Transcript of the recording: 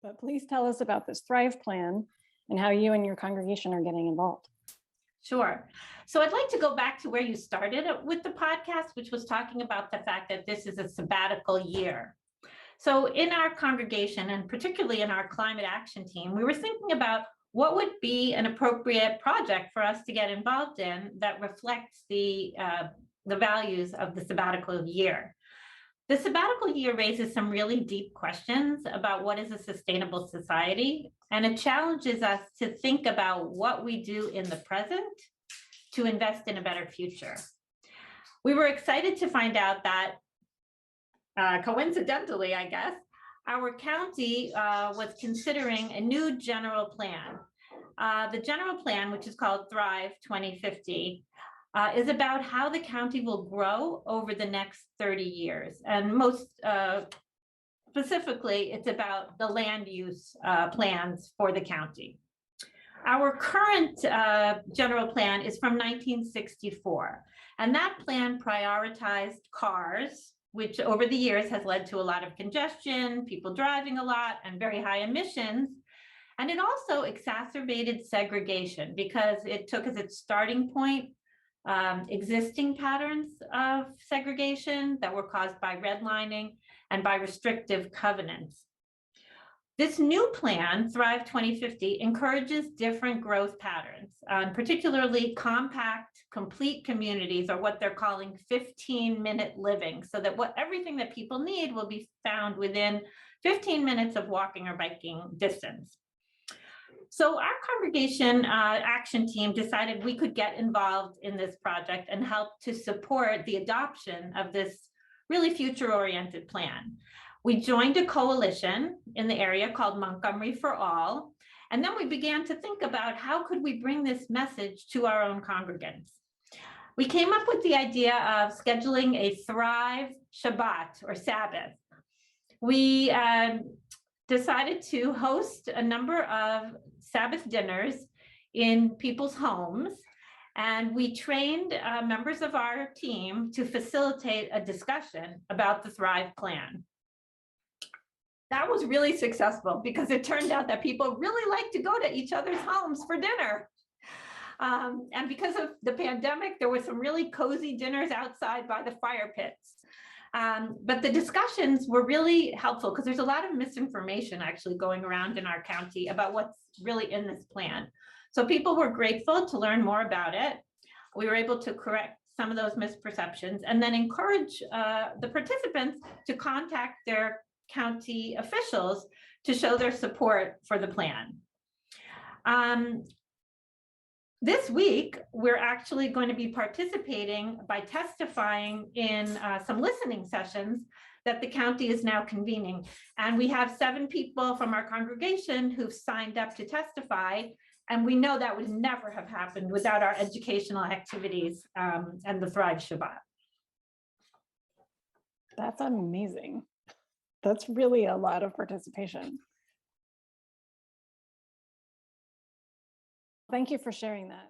but please tell us about this Thrive plan and how you and your congregation are getting involved. Sure. So I'd like to go back to where you started with the podcast, which was talking about the fact that this is a sabbatical year. So in our congregation, and particularly in our climate action team, we were thinking about what would be an appropriate project for us to get involved in that reflects the values of the sabbatical year. The sabbatical year raises some really deep questions about what is a sustainable society, and it challenges us to think about what we do in the present to invest in a better future. We were excited to find out that, coincidentally, I guess, our county was considering a new general plan. The general plan, which is called Thrive 2050, is about how the county will grow over the next 30 years. And most specifically, it's about the land use plans for the county. Our current general plan is from 1964, and that plan prioritized cars, which over the years has led to a lot of congestion, people driving a lot, and very high emissions. And it also exacerbated segregation because it took as its starting point existing patterns of segregation that were caused by redlining and by restrictive covenants. This new plan, Thrive 2050, encourages different growth patterns, particularly compact, complete communities, or what they're calling 15-minute living, so that everything that people need will be found within 15 minutes of walking or biking distance. So our congregation action team decided we could get involved in this project and help to support the adoption of this really future-oriented plan. We joined a coalition in the area called Montgomery for All, and then we began to think about how could we bring this message to our own congregants. We came up with the idea of scheduling a Thrive Shabbat or Sabbath. We decided to host a number of Sabbath dinners in people's homes, and we trained members of our team to facilitate a discussion about the Thrive plan. That was really successful because it turned out that people really like to go to each other's homes for dinner. And because of the pandemic, there were some really cozy dinners outside by the fire pits. But the discussions were really helpful because there's a lot of misinformation actually going around in our county about what's really in this plan. So people were grateful to learn more about it. We were able to correct some of those misperceptions and then encourage the participants to contact their county officials to show their support for the plan. This week, we're actually going to be participating by testifying in some listening sessions that the county is now convening. And we have 7 people from our congregation who've signed up to testify. And we know that would never have happened without our educational activities and the Thrive Shabbat. That's amazing. That's really a lot of participation. Thank you for sharing that.